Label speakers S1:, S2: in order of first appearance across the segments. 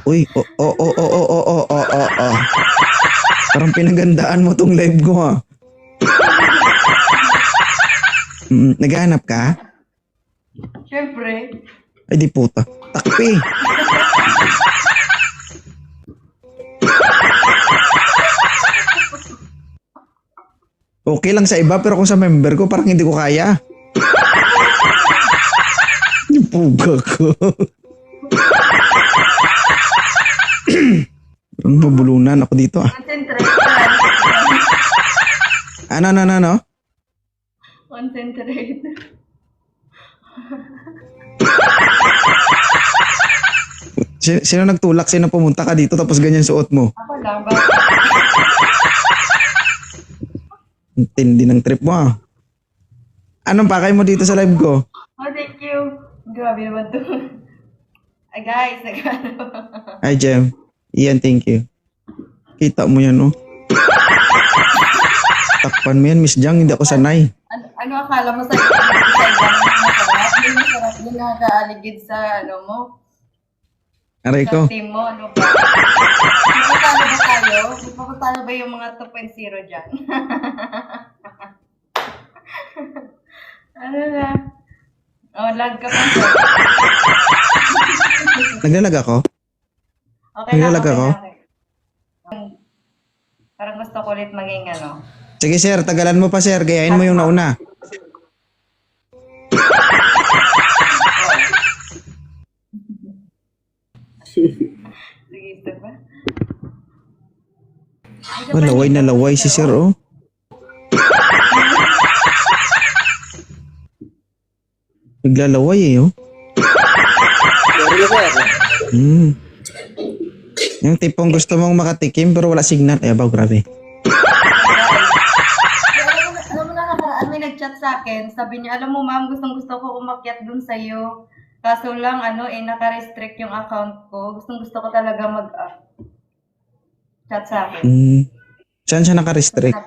S1: Uy, oh. Parang pinagandaan mo tong live ko ha. Naghahanap ka?
S2: Siyempre.
S1: Ay di puta. Takpi. Okay lang sa iba pero kung sa member ko parang hindi ko kaya. Yung puga ko. Parang mabulunan ako dito ah.
S2: Concentrate.
S1: Ano?
S2: Concentrate.
S1: Sino nagtulak? Sino pumunta ka dito tapos ganyan suot mo?
S2: Ako lang ba?
S1: Ang tindi ng trip mo ah. Anong pakay mo dito sa live ko?
S2: Oh, thank you. Grabe naman to. Ay guys, nagano.
S1: Ay Jem. Iyan, thank you. Kita mo yan oh. Takpan mo yan, Miss Jang. Hindi ako sanay.
S2: Ano akala mo sa ibang masarap? Yung masarap yung nakakaaligid sa ano mo?
S1: Aray ko.
S2: Sa team mo, ano ba? Magpapatalo ba tayo? Magpapatalo ba yung mga 2.0 dyan? Ano na? Oh, lag ka pa.
S1: Naglalag ako?
S2: Okay
S1: Naglalag
S2: okay
S1: ako?
S2: okay. Parang gusto ko ulit maging ano.
S1: Sige sir, tagalan mo pa sir. Gayahin mo yung nauna.
S2: Sige, ito ba?
S1: Oh, laway na laway si sir oh. Naglalaway eh oh. Yung tipong gusto mong makatikim pero wala signal. Ay, abaw, grabe.
S2: Alam mo na nakaraan, may nag-chat sa akin. Sabi niya, alam mo ma'am, gustong-gusto ko umakyat dun sa'yo. Kaso lang, naka-restrict yung account ko. Gustong-gusto ko talaga chat sa akin.
S1: Saan siya naka-restrict?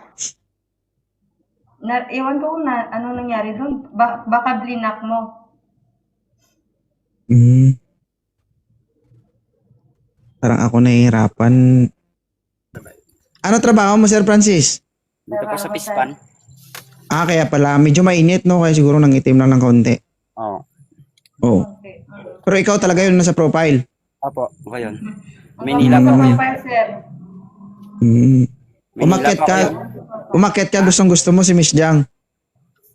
S2: Iwan ko kung ano nangyari dun. Baka blinak mo.
S1: Parang ako nahihirapan. Ano trabaho mo, Sir Francis?
S3: Dito po sa Pispan.
S1: Ah, kaya pala. Medyo mainit, no? Kaya siguro nangitim lang ng konti.
S3: Oo.
S1: Oh.
S2: Okay.
S1: Pero ikaw talaga yun nasa profile.
S3: Opo, ako yun. Manila po
S2: Ang
S3: kayo.
S2: profile, sir.
S1: Umakyat ka. Umakyat ka. Gusto mo si Miss Jang.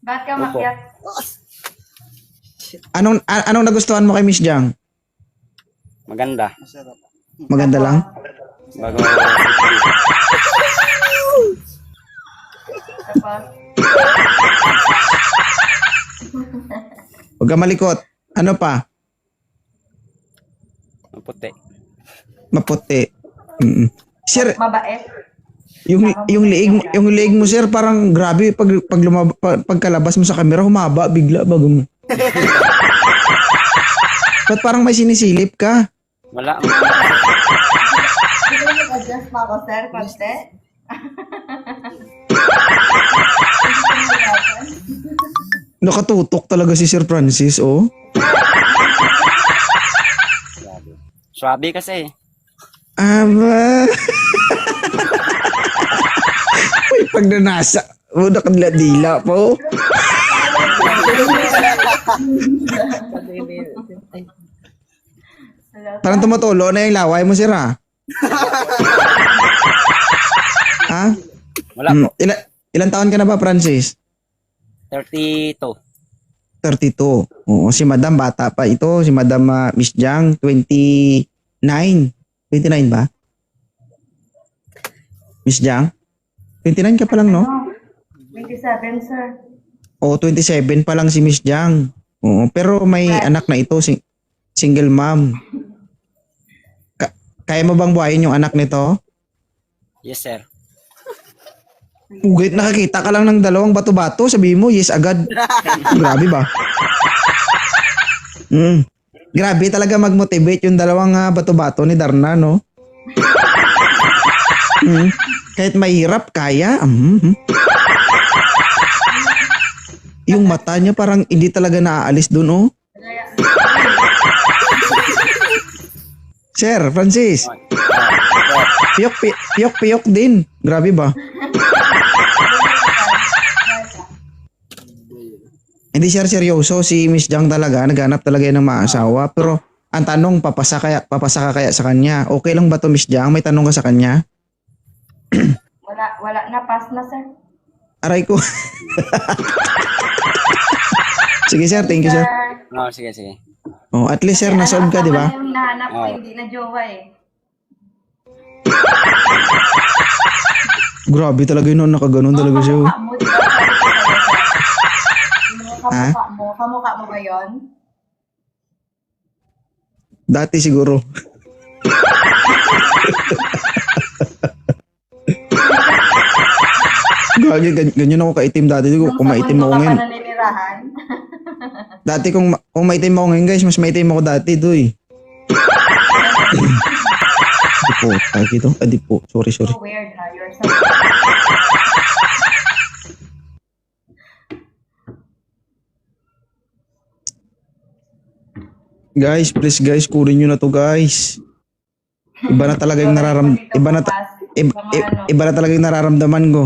S2: Bakit ka makyat?
S1: Anong nagustuhan mo kay Miss Jang?
S3: Maganda.
S1: Maganda lang?
S3: Bago
S2: Tapos,
S1: Huwag ka malikot. Ano pa?
S3: maputi.
S1: Maputi. Sir,
S2: mabait.
S1: yung leeg mo sir parang grabe pagkalabas mo sa camera humaba bigla bago mo. Ba't parang may sinisilip ka?
S3: Wala.
S2: Hindi ko mag-adjust pa ako, sir, konti.
S1: Nakatutok talaga si Sir Francis, oh.
S3: Swabe kasi.
S1: Aba. Uy, pag nanasa, nakadila po. Parang tumutulo na yung laway mo, sir, ha? Ha?
S3: Wala po.
S1: Ilan taon ka na ba, Francis?
S3: 32.
S1: 32. Oo, si Madam bata pa ito. Si Madam Miss Jang, 29. 29 ba? Miss Jang? 29 ka pa lang, no?
S2: 27, sir.
S1: Oo, 27 pa lang si Miss Jang. Oo, pero may anak na ito, single mom. Kaya mo bang buhayin yung anak nito?
S3: Yes, sir.
S1: Pugit, nakakita ka lang ng dalawang bato-bato, sabihin mo, yes agad. Grabe ba? Grabe talaga mag-motivate yung dalawang bato-bato ni Darna, no? Kahit mahirap, kaya. Yung mata niya parang hindi talaga naaalis dun, oh. Sir, Francis. Piyok din. Grabe ba? Hindi sir, seryoso. Si Miss Jang talaga, naghanap talaga yan ng maasawa. Pero ang tanong, papasa ka kaya sa kanya? Okay lang ba to Miss Jang? May tanong ka sa kanya?
S2: Wala na, pass na, sir.
S1: Aray ko. Sige sir, thank you sir.
S3: Oh, sige, sige.
S1: Oh, at least sir, nasolve ka, di ba?
S2: Yung hinahanap ko,
S3: Oo.
S2: hindi na jowa eh.
S1: Grabe talaga yun, nakaganon talaga siya.
S2: Kamukha mo, di ba?
S1: Ha?
S2: Kamukha mo ba yun?
S1: Dati siguro. Gagi, ganyan ako kaitim dati. Kung maitim ako ngayon.
S2: Nung sa naninirahan.
S1: Dati kung maitim ako ngayon guys, mas maitim ako dati doy. Di po, tagi to. Di po, sorry.
S2: So weird ha, you're so
S1: Guys, please guys, kunin nyo na to guys. Iba na talaga yung iba na talaga yung nararamdaman ko.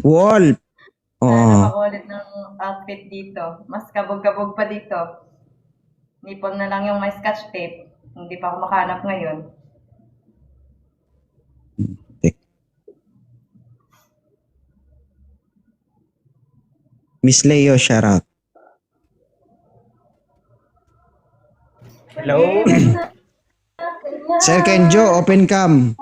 S1: Wolf. Oh.
S2: Makulit ng outfit dito. Mas kabog-kabog pa dito. Nipon na lang yung may scotch tape. Hindi pa ako makahanap ngayon.
S1: Miss Leo, shout out.
S4: Hello?
S1: Sir Kenjo, open cam.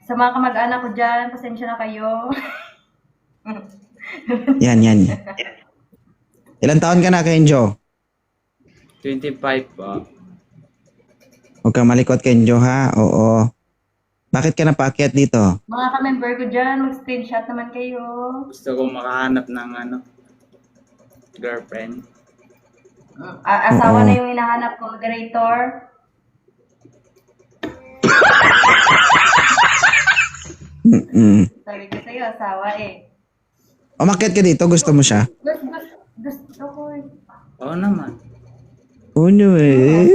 S2: Sa mga kamag-anak ko dyan, pasensya na kayo.
S1: Yan. Ilan taon ka na, Kenjo?
S4: 25 po.
S1: Huwag kang malikot, Kenjo, ha? Oo. Bakit ka napaakyat dito?
S2: Mga ka-member ko dyan, mag-screenshot naman kayo.
S4: Gusto ko makahanap ng girlfriend.
S2: Asawa
S1: Oo.
S2: na yung hinahanap ko, moderator. Sabi ko sa'yo, asawa eh.
S1: Umakyat ka dito, gusto mo siya?
S2: Gusto ko eh.
S4: Oo naman.
S1: Ano eh?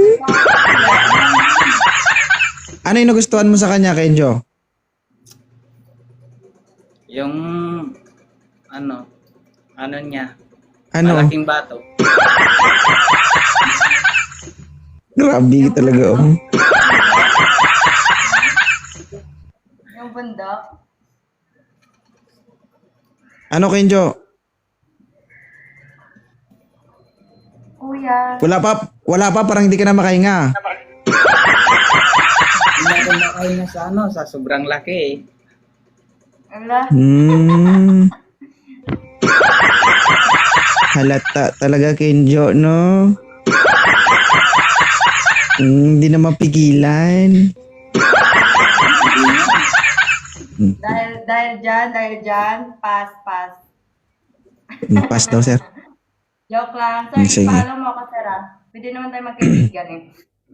S1: Ano yung nagustuhan mo sa kanya, Kenjo?
S4: Yung ano niya,
S1: Ano?
S4: malaking bato.
S1: Grabe talaga, oh.
S2: Yung bundok.
S1: Ano, Kenjo?
S2: Kuya.
S1: Wala pa, parang hindi ka na makahinga.
S4: Hindi ako makain na sa sobrang laki eh.
S2: Ala.
S1: Halata talaga, Kenjo, no? Hindi na mapigilan.
S2: Dahil dyan, pass.
S1: Pass daw, sir.
S2: Joke lang. Sir,
S1: Sige.
S2: ipalo mo ako, sir ah. Pwede naman tayo magkaibigan eh.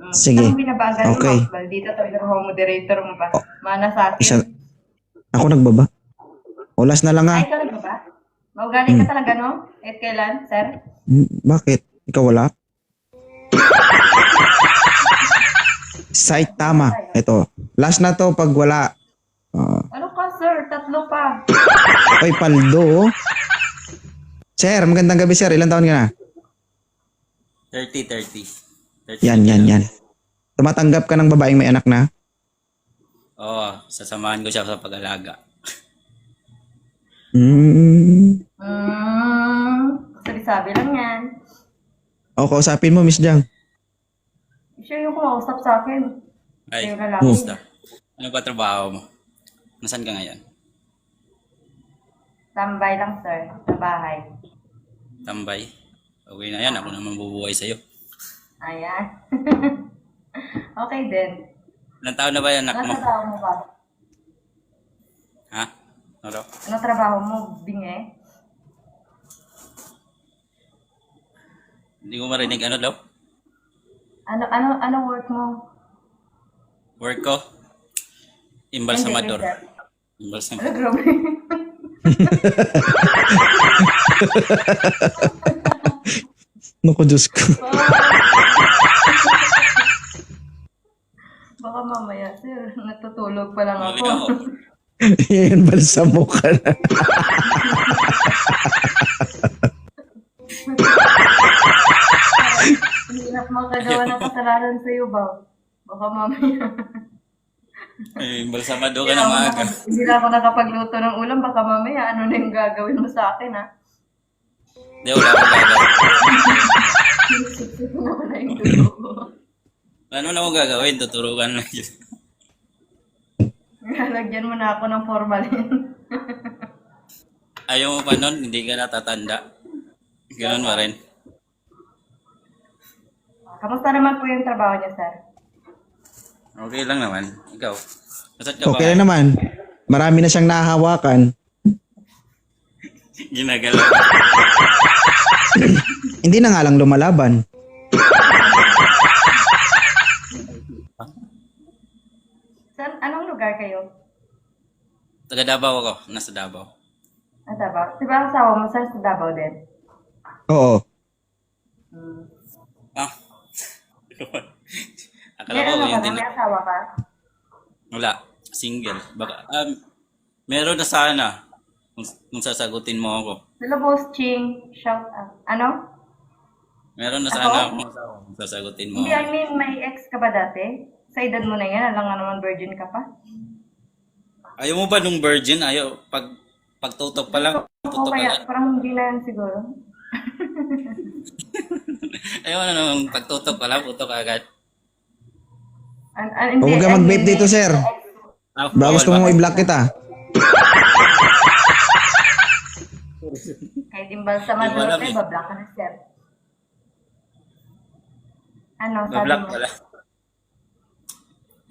S1: Sige.
S2: Anong binabagal
S1: Okay.
S2: mo? Maldita talaga ako, moderator mo pa. Mana sa akin.
S1: Ako nagbaba. Olas na lang,
S2: Ay,
S1: ha?
S2: talaga ba? Maugali ka talaga, no? At kailan, sir?
S1: Bakit? Ikaw wala? Saitama. Ito. Last na to pag wala.
S2: Ano ka, sir? Tatlo pa.
S1: Oy, paldo, oh. Sir, magandang gabi, sir. Ilan taon ka na?
S3: 30.
S1: Yan. Tumatanggap ka ng babaeng may anak na?
S3: Oo, sasamahan ko siya sa pag-alaga.
S2: Sabi-sabi lang yan.
S1: O, kausapin mo, Miss Jang.
S2: Siya yung kumausap sa akin.
S3: Ay,
S2: Yung lalaki.
S3: basta. Ano ba trabaho mo? Nasaan ka ngayon?
S2: Tambay lang, sir. Sa bahay.
S3: Tambay? Okay na yan, ako naman bubuhay sa'yo.
S2: Ayan. Okay din.
S3: Ilang taon na ba yan, anak
S2: Ano
S3: mo?
S2: trabaho mo ba?
S3: Ha? Ano?
S2: Ano trabaho mo, binge?
S3: Hindi ko marinig ano daw?
S2: Ano work mo?
S3: Work ko? Imbalsamador.
S2: Ano,
S3: Imbalsamador.
S2: grabe.
S1: Naku, Diyos ko.
S2: Baka mamaya, sir, natutulog pa lang
S3: Mali
S2: ako.
S3: ako.
S1: Yan, balsamo ka na.
S2: Hirap makagawa ng kasalanan sa'yo ba? Baka mamaya.
S3: Eh, balsamado ka na maaga.
S2: Hindi na ako nakapagluto ng ulam. Baka mamaya, ano na yung gagawin mo sa akin, ha?
S3: Hindi, wala akong gagawin.
S2: Sinisip ko na wala yung dugo.
S3: Ano na akong gagawin? Tuturukan lang yun.
S2: Lagyan mo na ako ng formalin.
S3: Ayaw mo pa nun, hindi ka natatanda. Ganun pa rin.
S2: Kamusta naman po yung trabaho niya, sir?
S3: Okay lang naman. Ikaw. Nasaan ka ba?
S1: Okay lang naman. Marami na siyang nahahawakan.
S3: Ginagalaw.
S1: Hindi na nga lang lumalaban.
S2: Saan, anong lugar kayo?
S3: Taga Davao ako. Nasa Davao.
S2: Ah, Davao? Di ba asawa mo, sir, sa Davao din?
S1: Oo.
S3: Ah. Akala
S2: May
S3: ko
S2: ano ka
S3: yung
S2: na? May asawa ka?
S3: Wala. Single. Baka, meron na sana. Kung sasagutin mo ako.
S2: Hello, Boss Ching. Shout out. Ano?
S3: Meron na
S2: Ako?
S3: sana akong asawa kung sasagutin mo
S2: Hindi, I
S3: ako.
S2: mean, may ex ka ba dati? Sa edad mo na yan, alam nga naman virgin ka pa.
S3: Ayaw mo ba nung virgin? Ayaw. Pagtutok pa lang.
S2: Oo,
S3: Tutok
S2: kaya
S3: agad.
S2: parang hindi na yan siguro.
S3: Ayaw na nung pagtutok pa lang. Putok agad.
S2: Hindi,
S1: Huwag ka
S2: I
S1: mag-vape
S2: mean,
S1: dito, sir.
S3: Ah,
S1: Baka gusto
S3: bawal
S1: mo
S3: ba?
S1: i-block kita.
S2: Kahit imbal sa
S3: Hindi mo
S2: maduro
S3: alam
S2: tayo,
S3: eh.
S2: bablock ka na, sir. Ano, sabi
S3: Bablock
S2: mo?
S3: pala.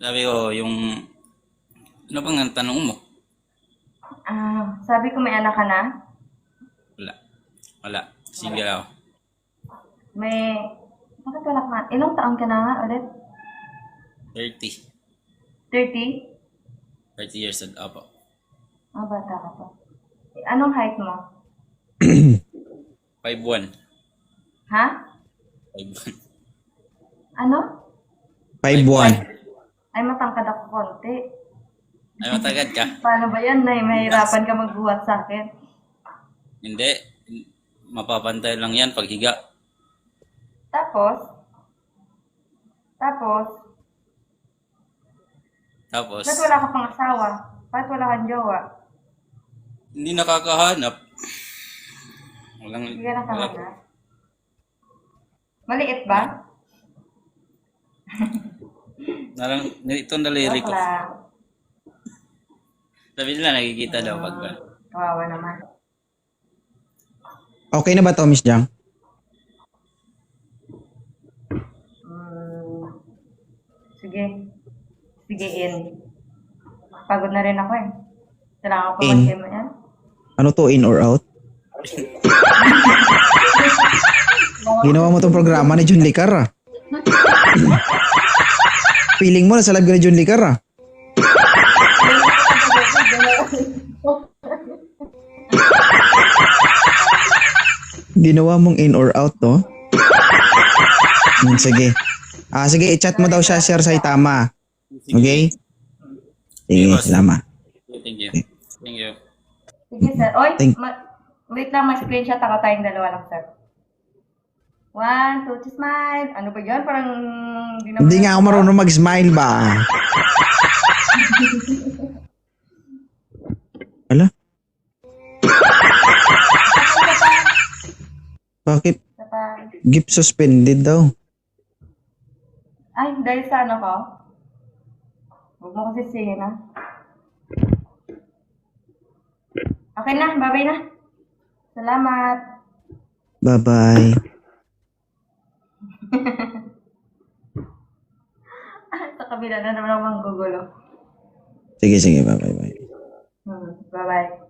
S3: Sabi ko, yung... Ano bang ang tanong mo?
S2: Sabi ko may anak ka na?
S3: Wala. Wala. Single ako.
S2: May... Bakit wala ka? Ilang taon ka na nga ulit?
S3: 30.
S2: 30?
S3: 30 years old. Opo.
S2: Bata ka pa. Anong height mo?
S3: 5'1".
S2: Ha?
S3: 5'1".
S2: Ano?
S1: 5'1".
S2: Ay, matangkad ako konti.
S3: Ay, matagad ka?
S2: Paano ba yan, Nay? Mahirapan ka magbuhat sa akin.
S3: Hindi. Mapapantay lang yan pag higa.
S2: Tapos,
S3: Tapos,
S2: ba't wala ka pang asawa? Ba't wala kang jowa?
S3: hindi nakakahanap. Walang...
S2: Hindi ka nakahanap? Maliit ba?
S3: Ito ang daliri ko.
S2: Joke lang.
S3: Sabi nila, nakikita daw pag...
S2: Kawawa naman.
S1: Okay na ba to, Miss Jang?
S2: Sige. Sige, in. Pagod na rin ako eh. Kailangan ko
S1: In?
S2: mag-gym yan.
S1: Ano to, in or out? Ginawa mo tong programa ni Jun Licar, ah. Feeling mo, nasa live ka ni Jun Licar, ah. Ginawa mong in or out, to? Sige. Sige, i-chat mo daw siya, Sir Saitama. Okay? Sige, salamat.
S3: Thank you. Thank you.
S2: Sige, sir. Oy,
S1: Thank-
S2: wait lang, mag-screenshot ako tayong dalawa lang, sir. 1, 2, smile. Ano ba yan? Parang
S1: Hindi nga ako marunong mag-smile ba? Hala? Bakit
S2: Isa pa.
S1: gift suspended daw?
S2: Ay, dahil sa ano ko? Huwag mo kasi sige na. Okay na, bye-bye na. Salamat.
S1: Bye-bye.
S2: Sa kabila na naman ako manggugulo.
S1: Sige, bye-bye.
S2: Bye-bye.